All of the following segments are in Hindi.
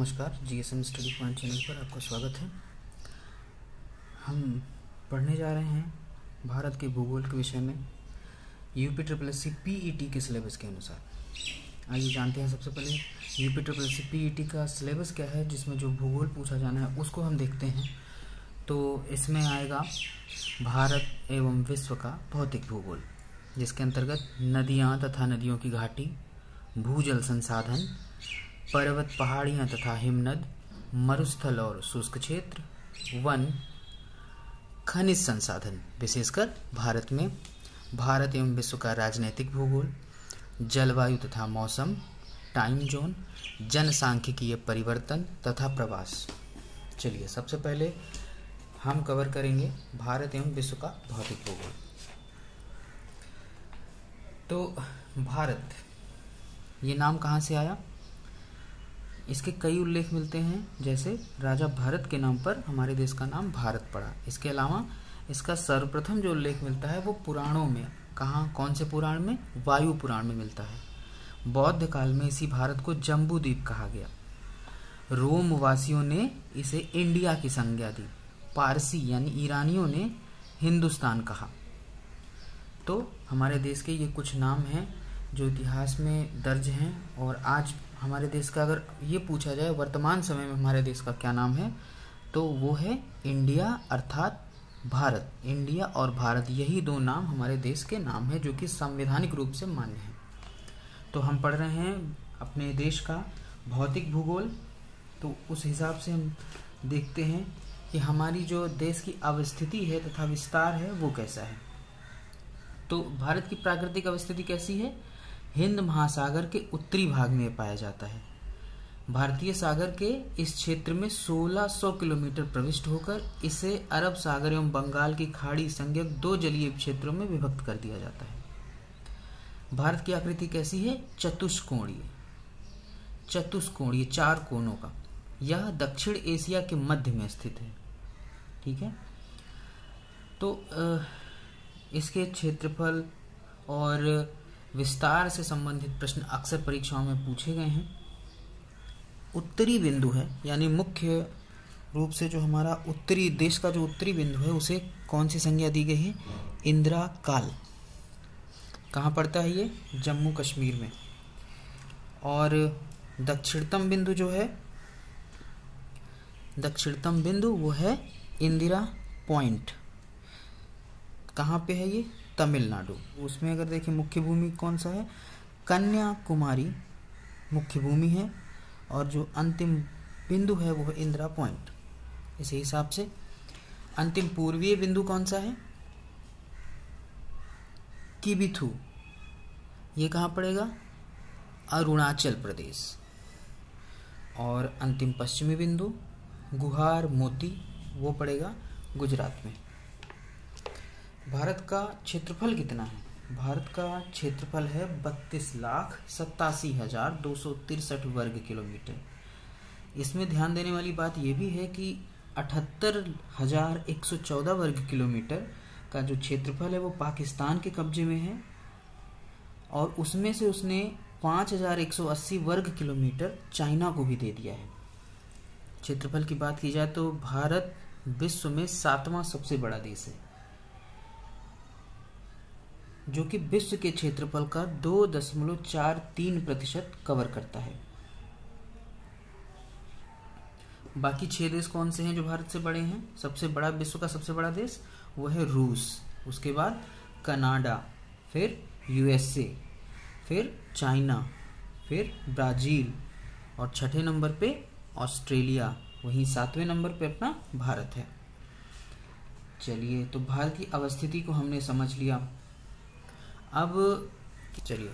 नमस्कार, जीएसएम स्टडी पॉइंट चैनल पर आपका स्वागत है। हम पढ़ने जा रहे हैं भारत के भूगोल के विषय में UP triple S C PET के सिलेबस के अनुसार। आइए जानते हैं सबसे पहले UP triple S C PET का सिलेबस क्या है, जिसमें जो भूगोल पूछा जाना है उसको हम देखते हैं। तो इसमें आएगा भारत एवं विश्व का भौतिक भूगोल, जिसके अंतर्गत नदियाँ तथा नदियों की घाटी, भूजल संसाधन, पर्वत पहाड़ियाँ तथा हिमनद, मरुस्थल और शुष्क क्षेत्र, वन, खनिज संसाधन, विशेषकर भारत में भारत एवं विश्व का राजनैतिक भूगोल, जलवायु तथा मौसम, टाइम जोन, जनसांख्यिकीय परिवर्तन तथा प्रवास। चलिए सबसे पहले हम कवर करेंगे भारत एवं विश्व का भौतिक भूगोल। तो भारत, ये नाम कहाँ से आया? इसके कई उल्लेख मिलते हैं, जैसे राजा भरत के नाम पर हमारे देश का नाम भारत पड़ा। इसके अलावा इसका सर्वप्रथम जो उल्लेख मिलता है वो पुराणों में, कहाँ, कौन से पुराण में? वायु पुराण में मिलता है। बौद्ध काल में इसी भारत को जम्बू द्वीप कहा गया। रोम वासियों ने इसे इंडिया की संज्ञा दी। पारसी यानी ईरानियों ने हिंदुस्तान कहा। तो हमारे देश के ये कुछ नाम हैं जो इतिहास में दर्ज हैं। और आज हमारे देश का अगर ये पूछा जाए वर्तमान समय में हमारे देश का क्या नाम है, तो वो है इंडिया, अर्थात भारत। इंडिया और भारत, यही दो नाम हमारे देश के नाम हैं जो कि संवैधानिक रूप से मान्य हैं। तो हम पढ़ रहे हैं अपने देश का भौतिक भूगोल। तो उस हिसाब से हम देखते हैं कि हमारी जो देश की अवस्थिति है तथा विस्तार है वो कैसा है। तो भारत की प्राकृतिक अवस्थिति कैसी है? हिंद महासागर के उत्तरी भाग में पाया जाता है। भारतीय सागर के इस क्षेत्र में 1600 किलोमीटर प्रविष्ट होकर इसे अरब सागर एवं बंगाल की खाड़ी संज्ञक दो जलीय क्षेत्रों में विभक्त कर दिया जाता है। भारत की आकृति कैसी है? चतुष्कोणीय, चार कोनों का। यह दक्षिण एशिया के मध्य में स्थित है। ठीक है। तो इसके क्षेत्रफल और विस्तार से संबंधित प्रश्न अक्सर परीक्षाओं में पूछे गए हैं। उत्तरी बिंदु है, यानी मुख्य रूप से जो हमारा उत्तरी देश का जो उत्तरी बिंदु है उसे कौन सी संज्ञा दी गई है? इंदिरा काल। कहाँ पड़ता है ये? जम्मू कश्मीर में। और दक्षिणतम बिंदु जो है, दक्षिणतम बिंदु वो है इंदिरा पॉइंट। कहाँ पे है ये? तमिलनाडु। उसमें अगर देखें मुख्य भूमि कौन सा है? कन्याकुमारी मुख्य भूमि है। और जो अंतिम बिंदु है वो है इंदिरा पॉइंट। इसी हिसाब से अंतिम पूर्वीय बिंदु कौन सा है? किबिथु। ये कहाँ पड़ेगा? अरुणाचल प्रदेश। और अंतिम पश्चिमी बिंदु गुहार मोती, वो पड़ेगा गुजरात में। भारत का क्षेत्रफल कितना है? भारत का क्षेत्रफल है 32,87,263 वर्ग किलोमीटर। इसमें ध्यान देने वाली बात यह भी है कि 78,114 वर्ग किलोमीटर का जो क्षेत्रफल है वो पाकिस्तान के कब्जे में है। और उसमें से उसने 5,180 वर्ग किलोमीटर चाइना को भी दे दिया है। क्षेत्रफल की बात की जाए तो भारत विश्व में 7वां सबसे बड़ा देश है, जो कि विश्व के क्षेत्रफल का 2.43% कवर करता है। बाकी 6 देश कौन से हैं जो भारत से बड़े हैं? सबसे बड़ा, विश्व का सबसे बड़ा देश वो है रूस, उसके बाद कनाडा, फिर यूएसए, फिर चाइना, फिर ब्राजील, और छठे नंबर पे ऑस्ट्रेलिया, वहीं 7वें नंबर पे अपना भारत है। चलिए, तो भारत की अवस्थिति को हमने समझ लिया। अब चलिए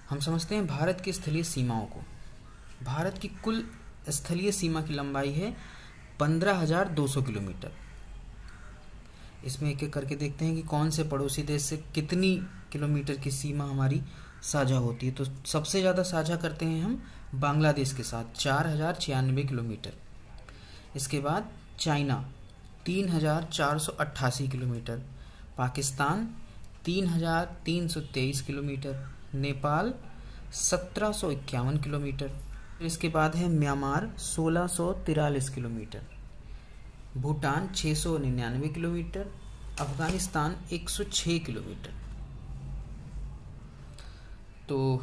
हम समझते हैं भारत की स्थलीय सीमाओं को। भारत की कुल स्थलीय सीमा की लंबाई है 15,200 किलोमीटर। इसमें एक एक करके देखते हैं कि कौन से पड़ोसी देश से कितनी किलोमीटर की सीमा हमारी साझा होती है। तो सबसे ज़्यादा साझा करते हैं हम बांग्लादेश के साथ, 4,096 किलोमीटर। इसके बाद China 3,488 kilometre, Pakistan 3,323 kilometre, Nepal 1,751 kilometre, इसके बाद है Myanmar 1643 kilometre, Bhutan 699 kilometre, Afghanistan 106 kilometre. तो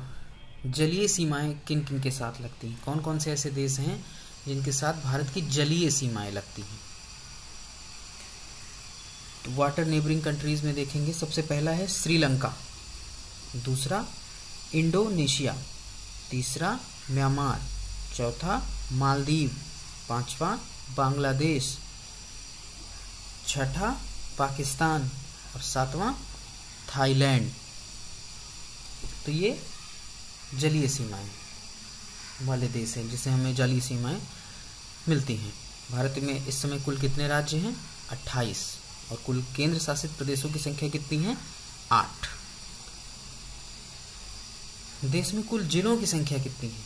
जलीय सीमाएं किन किन के साथ लगती हैं, कौन कौन से ऐसे देश हैं जिनके साथ भारत की जलीय सीमाएं लगती हैं? तो वाटर नेबरिंग कंट्रीज में देखेंगे, सबसे पहला है श्रीलंका, दूसरा इंडोनेशिया, तीसरा म्यांमार, चौथा मालदीव, पांचवा बांग्लादेश, छठा पाकिस्तान और सातवां थाईलैंड। तो ये जलीय सीमाएं वाले देश हैं जिसे हमें जलीय सीमाएं मिलती हैं। भारत में इस समय कुल कितने राज्य हैं? 28, और कुल केंद्र शासित प्रदेशों की संख्या कितनी है? 8। देश में कुल जिलों की संख्या कितनी है?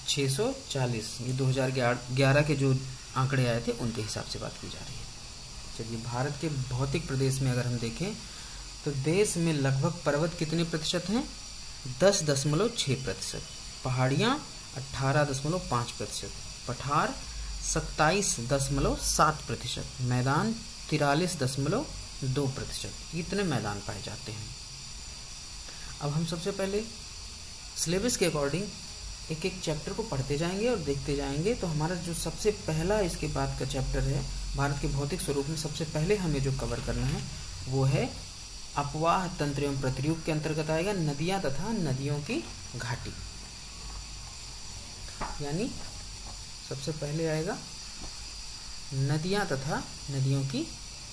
640। ये 2011 के जो आंकड़े आए थे उनके हिसाब से बात की जा रही है। चलिए, भारत के भौतिक प्रदेश में अगर हम देखें तो देश में लगभग पर्वत कितने प्रतिशत हैं? 10.6%, पहाड़ियाँ 18.5%, पठार 27.7%, मैदान 43.2%, इतने मैदान पाए जाते हैं। अब हम सबसे पहले सिलेबस के अकॉर्डिंग एक एक चैप्टर को पढ़ते जाएंगे और देखते जाएंगे। तो हमारा जो सबसे पहला इसके बाद का चैप्टर है भारत के भौतिक स्वरूप में, सबसे पहले हमें जो कवर करना है वो है अपवाह तंत्र एवं प्रतिरूप के अंतर्गत आएगा नदियां तथा नदियों की घाटी। यानी सबसे पहले आएगा नदियां तथा नदियों की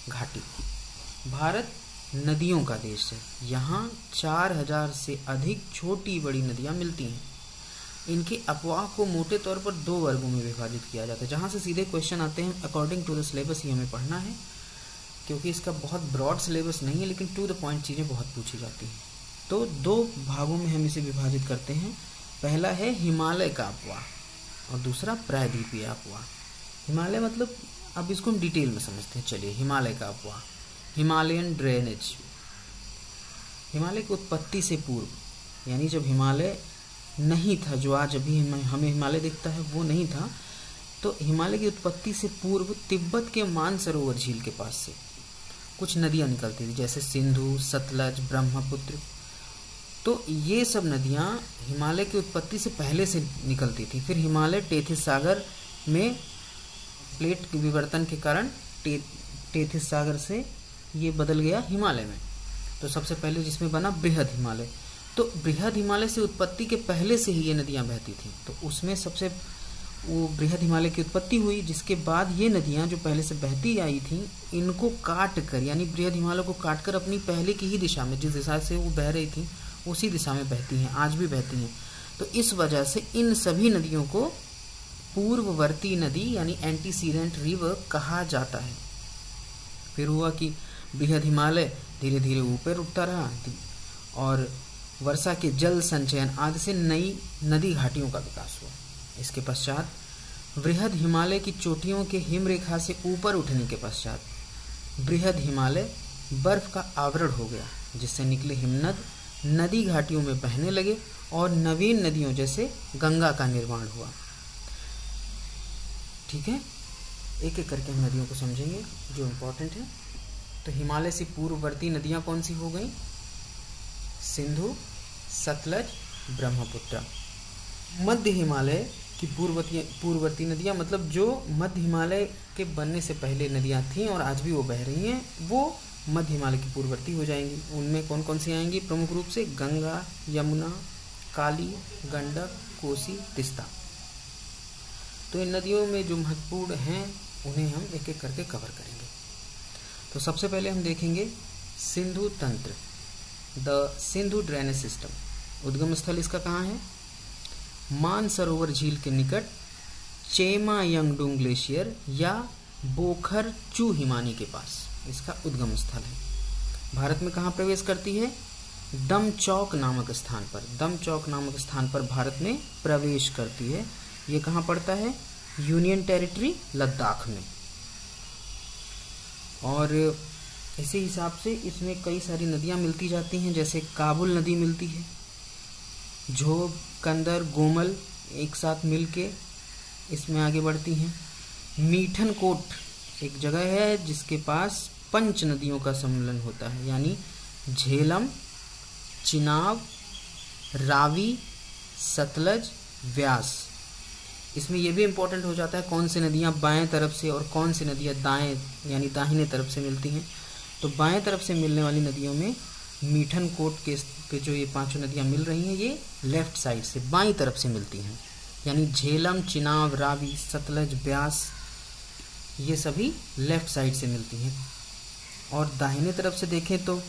घाटी। भारत नदियों का देश है। यहाँ 4000 से अधिक छोटी बड़ी नदियां मिलती हैं। इनके अपवाह को मोटे तौर पर 2 वर्गों में विभाजित किया जाता है। जहाँ से सीधे क्वेश्चन आते हैं अकॉर्डिंग टू द सिलेबस ही हमें पढ़ना है, क्योंकि इसका बहुत ब्रॉड सिलेबस नहीं है, लेकिन टू द पॉइंट चीज़ें बहुत पूछी जाती हैं। तो 2 भागों में हम इसे विभाजित करते हैं। पहला है हिमालय का अपवाह और दूसरा प्रायद्वीपीय अपवाह। हिमालय मतलब, अब इसको हम डिटेल में समझते हैं। चलिए, हिमालय का अपवाह, हिमालयन ड्रेनेज। हिमालय की उत्पत्ति से पूर्व, यानी जब हिमालय नहीं था, जो आज अभी हमें हिमालय दिखता है वो नहीं था, तो हिमालय की उत्पत्ति से पूर्व तिब्बत के मानसरोवर झील के पास से कुछ नदियां निकलती थी, जैसे सिंधु, सतलज, ब्रह्मपुत्र। तो ये सब नदियां हिमालय की उत्पत्ति से पहले से निकलती थी। फिर हिमालय टेथिस सागर में प्लेट विवर्तन के कारण टेथिस सागर से ये बदल गया हिमालय में। तो सबसे पहले जिसमें बना बृहद हिमालय। तो बृहद हिमालय से उत्पत्ति के पहले से ही ये नदियां बहती थी। तो उसमें सबसे वो बृहद हिमालय की उत्पत्ति हुई, जिसके बाद ये नदियां जो पहले से बहती आई थी, इनको काट कर, यानी बृहद हिमालय को काट कर अपनी पहले की ही दिशा में, जिस दिशा से वो बह रही थी उसी दिशा में बहती हैं, आज भी बहती हैं। तो इस वजह से इन सभी नदियों को पूर्ववर्ती नदी यानी एंटीसीडेंट रिवर कहा जाता है। फिर हुआ कि बृहद हिमालय धीरे धीरे ऊपर उठता रहा और वर्षा के जल संचयन आदि से नई नदी घाटियों का विकास हुआ। इसके पश्चात बृहद हिमालय की चोटियों के हिमरेखा से ऊपर उठने के पश्चात बृहद हिमालय बर्फ का आवरण हो गया, जिससे निकले हिमनद नदी घाटियों में बहने लगे और नवीन नदियों जैसे गंगा का निर्माण हुआ। ठीक है, एक एक करके हम नदियों को समझेंगे जो इम्पोर्टेंट है। तो हिमालय से पूर्ववर्ती नदियां कौन सी हो गई? सिंधु, सतलज, ब्रह्मपुत्र। मध्य हिमालय की पूर्ववर्ती नदियां, मतलब जो मध्य हिमालय के बनने से पहले नदियां थीं और आज भी वो बह रही हैं, वो मध्य हिमालय की पूर्ववर्ती हो जाएंगी। उनमें कौन कौन सी आएंगी? प्रमुख रूप से गंगा, यमुना, काली, गंडक, कोसी, तिस्ता। तो इन नदियों में जो महत्वपूर्ण हैं उन्हें हम एक एक करके कवर करेंगे। तो सबसे पहले हम देखेंगे सिंधु तंत्र, द सिंधु ड्रेनेज सिस्टम। उद्गम स्थल इसका कहाँ है? मानसरोवर झील के निकट चेमा यंगडुंग ग्लेशियर या बोखर चू हिमानी के पास इसका उद्गम स्थल है। भारत में कहाँ प्रवेश करती है? दमचौक नामक स्थान पर। दमचौक नामक स्थान पर भारत में प्रवेश करती है। ये कहाँ पड़ता है? यूनियन टेरिटरी लद्दाख में। और इसी हिसाब से इसमें कई सारी नदियाँ मिलती जाती हैं, जैसे काबुल नदी मिलती है, झोब, कंदर, गोमल एक साथ मिलके इसमें आगे बढ़ती हैं। मीठनकोट एक जगह है जिसके पास 5 नदियों का सम्मिलन होता है, यानी झेलम, चिनाब, रावी, सतलज, व्यास। इसमें यह भी इम्पोर्टेंट हो जाता है कौन सी नदियाँ बाएं तरफ से और कौन सी नदियाँ दाएं यानी दाहिने तरफ से मिलती हैं। तो बाएं तरफ से मिलने वाली नदियों में मीठनकोट के जो ये 5 नदियाँ मिल रही हैं ये लेफ्ट साइड से बाईं तरफ से मिलती हैं, यानी झेलम, चिनाब, रावी, सतलज, ब्यास ये सभी लेफ्ट साइड से मिलती हैं। और दाहिने तरफ से देखें तो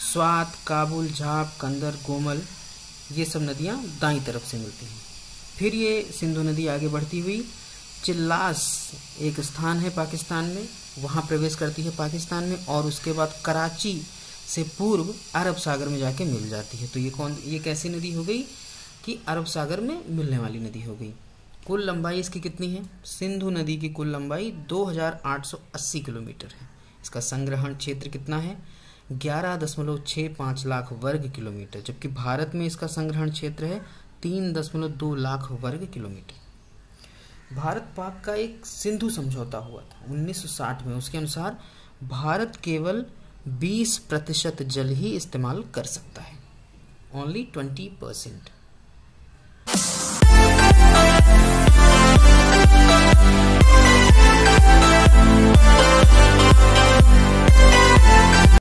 स्वात, काबुल, झाप, कंदर, गोमल ये सब नदियाँ दाईं तरफ से मिलती हैं। फिर ये सिंधु नदी आगे बढ़ती हुई चिल्लास एक स्थान है पाकिस्तान में, वहाँ प्रवेश करती है पाकिस्तान में, और उसके बाद कराची से पूर्व अरब सागर में जाके मिल जाती है। तो ये कैसी नदी हो गई कि अरब सागर में मिलने वाली नदी हो गई। कुल लंबाई इसकी कितनी है? सिंधु नदी की कुल लंबाई 2880 किलोमीटर है। इसका संग्रहण क्षेत्र कितना है? 11.65 लाख वर्ग किलोमीटर, जबकि भारत में इसका संग्रहण क्षेत्र है 3.2 लाख वर्ग किलोमीटर। भारत पाक का एक सिंधु समझौता हुआ था 1960 में। उसके अनुसार भारत केवल 20% जल ही इस्तेमाल कर सकता है, ओनली 20%।